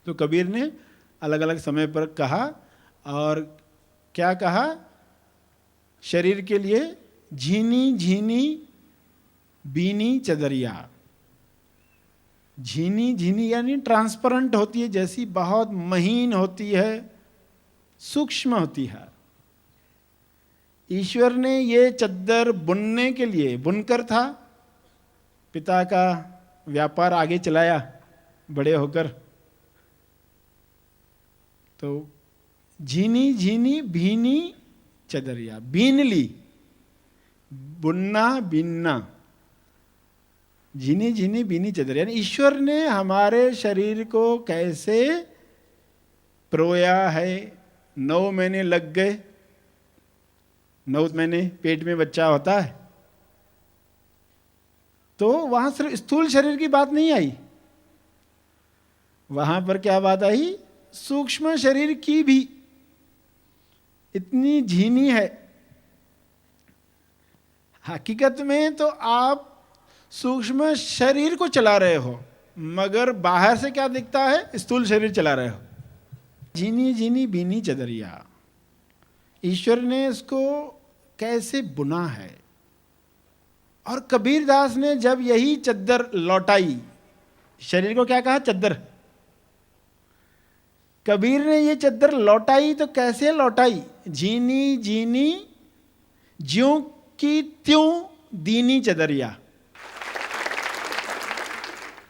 तो कबीर ने अलग अलग समय पर कहा, और क्या कहा? शरीर के लिए झीनी झीनी बीनी चदरिया। झीनी झीनी यानी ट्रांसपेरेंट होती है, जैसी बहुत महीन होती है, सूक्ष्म होती है। ईश्वर ने ये चद्दर बुनने के लिए, बुनकर था, पिता का व्यापार आगे चलाया बड़े होकर, तो झीनी झीनी भीनी चदरिया, बीन ली, बुनना बीनना, झीनी झीनी बीनी चदरिया। यानी ईश्वर ने हमारे शरीर को कैसे प्रोया है। 9 महीने लग गए, 9 महीने पेट में बच्चा होता है, तो वहां सिर्फ स्थूल शरीर की बात नहीं आई, वहां पर क्या बात आई? सूक्ष्म शरीर की भी। इतनी झीनी है। हकीकत में तो आप सूक्ष्म शरीर को चला रहे हो, मगर बाहर से क्या दिखता है? स्थूल शरीर चला रहे हो। झीनी झीनी बीनी चदरिया, ईश्वर ने इसको कैसे बुना है। और कबीरदास ने जब यही चद्दर लौटाई, शरीर को क्या कहा? चद्दर। कबीर ने ये चद्दर लौटाई तो कैसे लौटाई? झीनी झीनी ज्यों की त्यों दीनी चदरिया।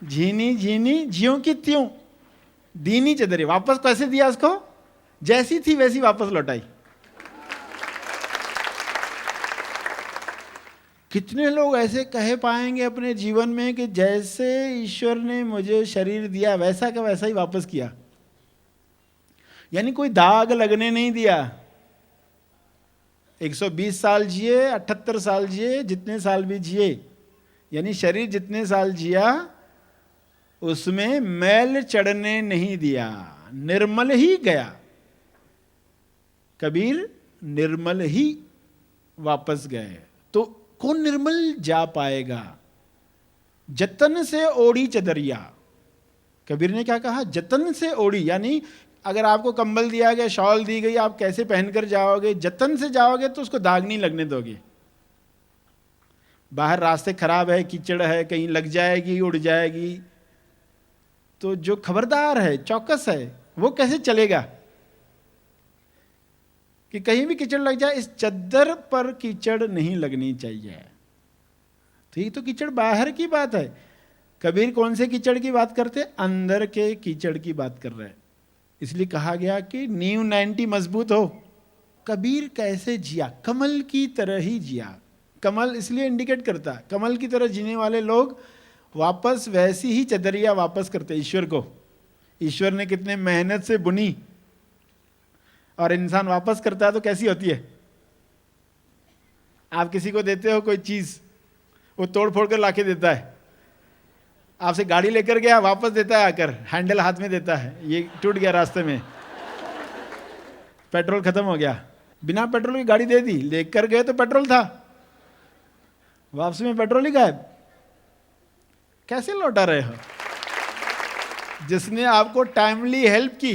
झीनी झीनी ज्यों की त्यों दीनी चदरिया। वापस कैसे दिया उसको? जैसी थी वैसी वापस लौटाई। कितने लोग ऐसे कह पाएंगे अपने जीवन में कि जैसे ईश्वर ने मुझे शरीर दिया वैसा का वैसा ही वापस किया, यानी कोई दाग लगने नहीं दिया। 120 साल जिए, 78 साल जिए, जितने साल भी जिए, यानी शरीर जितने साल जिया उसमें मैल चढ़ने नहीं दिया, निर्मल ही गया। कबीर निर्मल ही वापस गए। तो कौन निर्मल जा पाएगा? जतन से ओढ़ी चदरिया। कबीर ने क्या कहा? जतन से ओढ़ी, यानी अगर आपको कंबल दिया गया, शॉल दी गई, आप कैसे पहनकर जाओगे? जतन से जाओगे तो उसको दाग नहीं लगने दोगे। बाहर रास्ते खराब है, कीचड़ है, कहीं लग जाएगी, उड़ जाएगी, तो जो खबरदार है, चौकस है, वो कैसे चलेगा कि कहीं भी कीचड़ लग जाए? इस चद्दर पर कीचड़ नहीं लगनी चाहिए। तो ये तो कीचड़ बाहर की बात है। कबीर कौन से कीचड़ की बात करते? अंदर के कीचड़ की बात कर रहे हैं। इसलिए कहा गया कि नींव 90 मजबूत हो। कबीर कैसे जिया? कमल की तरह ही जिया। कमल इसलिए इंडिकेट करता, कमल की तरह जीने वाले लोग वापस वैसी ही चदरिया वापस करते ईश्वर को। ईश्वर ने कितने मेहनत से बुनी, और इंसान वापस करता है तो कैसी होती है? आप किसी को देते हो कोई चीज, वो तोड़ फोड़ कर लाके देता है। आपसे गाड़ी लेकर गया, वापस देता है आकर, हैंडल हाथ में देता है, ये टूट गया रास्ते में, पेट्रोल खत्म हो गया, बिना पेट्रोल की गाड़ी दे दी, लेकर गए तो पेट्रोल था, वापसी में पेट्रोल ही गायब। कैसे लौटा रहे हो? जिसने आपको टाइमली हेल्प की,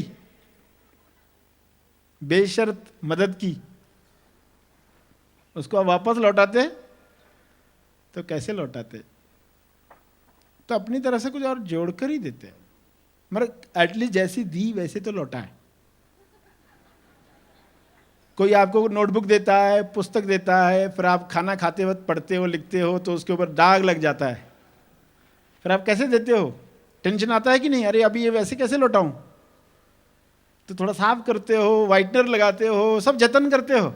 बेशर्त मदद की, उसको आप वापस लौटाते तो कैसे लौटाते? तो अपनी तरह से कुछ और जोड़कर ही देते, मगर एटलीस्ट जैसी दी वैसे तो लौटा है। कोई आपको नोटबुक देता है, पुस्तक देता है, फिर आप खाना खाते वक्त पढ़ते हो, लिखते हो, तो उसके ऊपर दाग लग जाता है, फिर आप कैसे देते हो? टेंशन आता है कि नहीं? अरे अभी ये वैसे कैसे लौटाऊं? तो थोड़ा साफ करते हो, वाइटनर लगाते हो, सब जतन करते हो,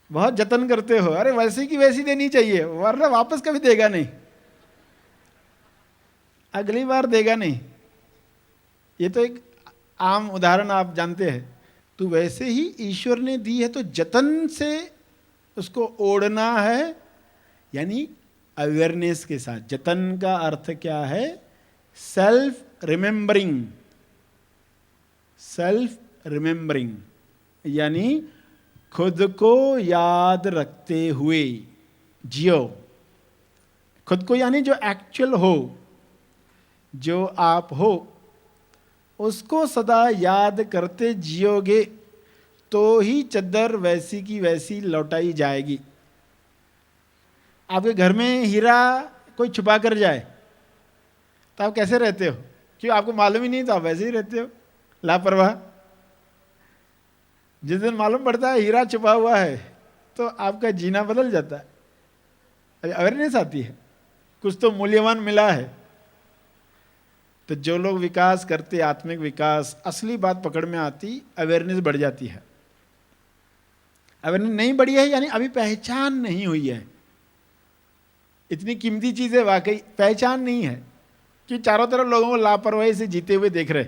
बहुत जतन करते हो। अरे वैसी की वैसी देनी चाहिए, वरना वापस कभी देगा नहीं, अगली बार देगा नहीं। ये तो एक आम उदाहरण आप जानते हैं। तो वैसे ही ईश्वर ने दी है तो जतन से उसको ओढ़ना है, यानी अवेयरनेस के साथ। जतन का अर्थ क्या है? Self remembering. सेल्फ रिमेंबरिंग यानी खुद को याद रखते हुए जियो। खुद को यानी जो एक्चुअल हो, जो आप हो, उसको सदा याद करते जियोगे तो ही चद्दर वैसी की वैसी लौटाई जाएगी। आपके घर में हीरा कोई छुपा कर जाए तो आप कैसे रहते हो? क्यों? आपको मालूम ही नहीं तो आप वैसे ही रहते हो, लापरवाह। जिस दिन मालूम पड़ता है हीरा छुपा हुआ है तो आपका जीना बदल जाता है, अवेयरनेस आती है, कुछ तो मूल्यवान मिला है। तो जो लोग विकास करते, आत्मिक विकास, असली बात पकड़ में आती, अवेयरनेस बढ़ जाती है। अवेयरनेस नहीं बढ़ी है यानी अभी पहचान नहीं हुई है। इतनी कीमती चीज है, वाकई पहचान नहीं है कि चारों तरफ लोगों को लापरवाही से जीते हुए देख रहे,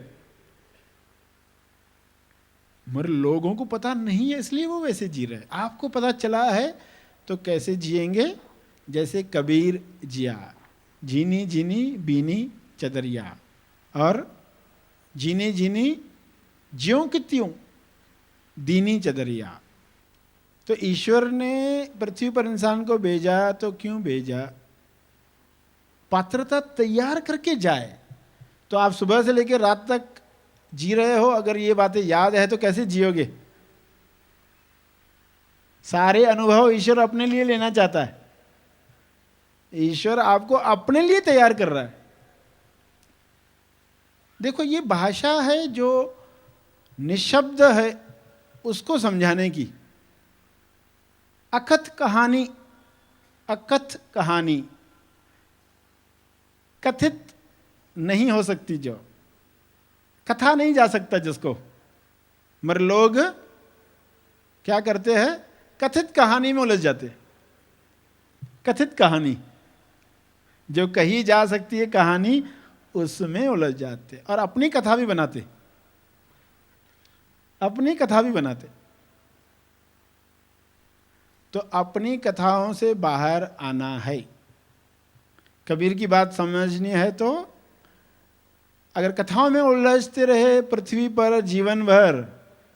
मगर लोगों को पता नहीं है इसलिए वो वैसे जी रहे। आपको पता चला है तो कैसे जिएंगे? जैसे कबीर जिया, जीनी जीनी बीनी चदरिया, और जीनी जीनी ज्यों की त्यों दीनी चदरिया। तो ईश्वर ने पृथ्वी पर इंसान को भेजा तो क्यों भेजा? पात्रता तैयार करके जाए। तो आप सुबह से लेकर रात तक जी रहे हो, अगर ये बातें याद है तो कैसे जियोगे? सारे अनुभव ईश्वर अपने लिए लेना चाहता है। ईश्वर आपको अपने लिए तैयार कर रहा है। देखो, ये भाषा है जो निशब्द है उसको समझाने की। अकथ कहानी, अकथ कहानी कथित नहीं हो सकती, जो कथा नहीं जा सकता जिसको, मगर लोग क्या करते हैं? कथित कहानी में उलझ जाते। कथित कहानी जो कही जा सकती है कहानी, उसमें उलझ जाते और अपनी कथा भी बनाते, अपनी कथा भी बनाते। तो अपनी कथाओं से बाहर आना है। कबीर की बात समझनी है तो अगर कथाओं में उलझते रहे पृथ्वी पर जीवन भर,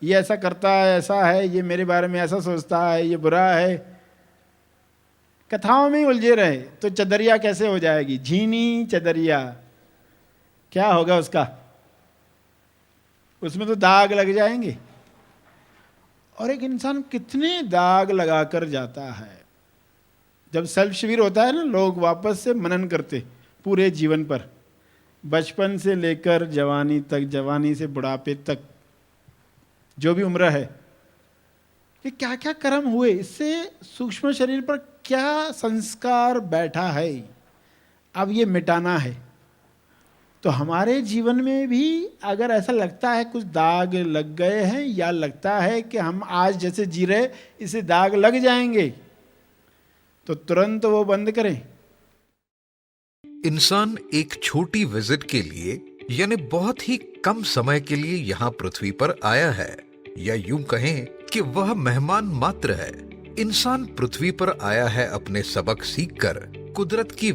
ये ऐसा करता है, ऐसा है, ये मेरे बारे में ऐसा सोचता है, ये बुरा है, कथाओं में उलझे रहे तो चदरिया कैसे हो जाएगी? झीनी चदरिया क्या होगा उसका? उसमें तो दाग लग जाएंगे। और एक इंसान कितने दाग लगाकर जाता है। जब सेल्फ शिविर होता है ना, लोग वापस से मनन करते पूरे जीवन पर, बचपन से लेकर जवानी तक, जवानी से बुढ़ापे तक, जो भी उम्र है, कि क्या क्या कर्म हुए, इससे सूक्ष्म शरीर पर क्या संस्कार बैठा है, अब ये मिटाना है। तो हमारे जीवन में भी अगर ऐसा लगता है कुछ दाग लग गए हैं, या लगता है कि हम आज जैसे जी रहे इसे दाग लग जाएंगे, तो तुरंत वो बंद करें। इंसान एक छोटी विजिट के लिए, यानी बहुत ही कम समय के लिए यहाँ पृथ्वी पर आया है, या यूं कहें कि वह मेहमान मात्र है। इंसान पृथ्वी पर आया है अपने सबक सीखकर कुदरत की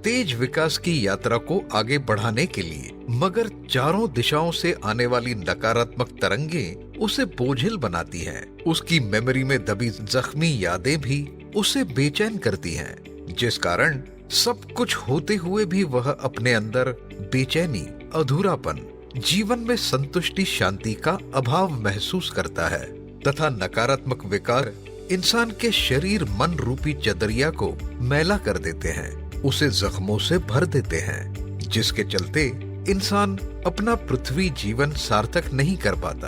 तेज विकास की यात्रा को आगे बढ़ाने के लिए, मगर चारों दिशाओं से आने वाली नकारात्मक तरंगें उसे बोझिल बनाती हैं। उसकी मेमोरी में दबी जख्मी यादें भी उसे बेचैन करती हैं, जिस कारण सब कुछ होते हुए भी वह अपने अंदर बेचैनी, अधूरापन, जीवन में संतुष्टि, शांति का अभाव महसूस करता है, तथा नकारात्मक विकार इंसान के शरीर मन रूपी चदरिया को मैला कर देते हैं, उसे जख्मों से भर देते हैं, जिसके चलते इंसान अपना पृथ्वी जीवन सार्थक नहीं कर पाता।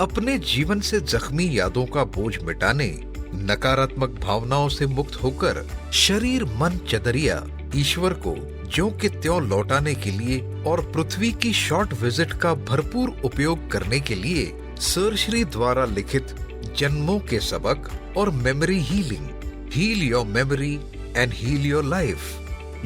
अपने जीवन से जख्मी यादों का बोझ मिटाने, नकारात्मक भावनाओं से मुक्त होकर शरीर मन चदरिया ईश्वर को ज्यों के त्यों लौटाने के लिए और पृथ्वी की शॉर्ट विजिट का भरपूर उपयोग करने के लिए सर श्री द्वारा लिखित जन्मों के सबक और memory healing, heal your memory and heal your life,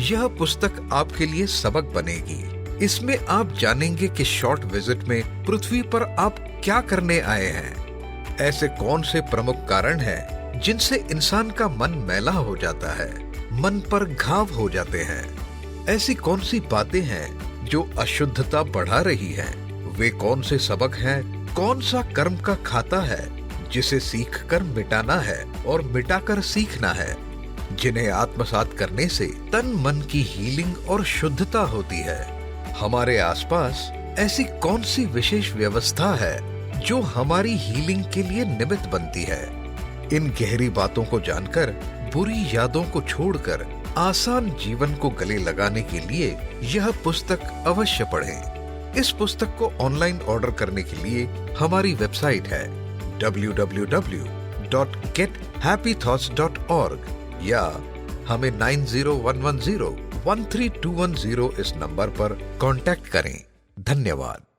यह पुस्तक आपके लिए सबक बनेगी। इसमें आप जानेंगे कि शॉर्ट विजिट में पृथ्वी पर आप क्या करने आए हैं, ऐसे कौन से प्रमुख कारण हैं जिनसे इंसान का मन मैला हो जाता है, मन पर घाव हो जाते हैं, ऐसी कौन सी बातें हैं जो अशुद्धता बढ़ा रही हैं, वे कौन से सबक हैं, कौन सा कर्म का खाता है जिसे सीखकर मिटाना है और मिटाकर सीखना है, जिन्हें आत्मसात करने से तन मन की हीलिंग और शुद्धता होती है। हमारे आसपास ऐसी कौन सी विशेष व्यवस्था है जो हमारी हीलिंग के लिए निमित्त बनती है? इन गहरी बातों को जानकर बुरी यादों को छोड़कर आसान जीवन को गले लगाने के लिए यह पुस्तक अवश्य पढ़ें। इस पुस्तक को ऑनलाइन ऑर्डर करने के लिए हमारी वेबसाइट है www.gethappythoughts.org या हमें 9011013210 इस नंबर पर कांटेक्ट करें। धन्यवाद।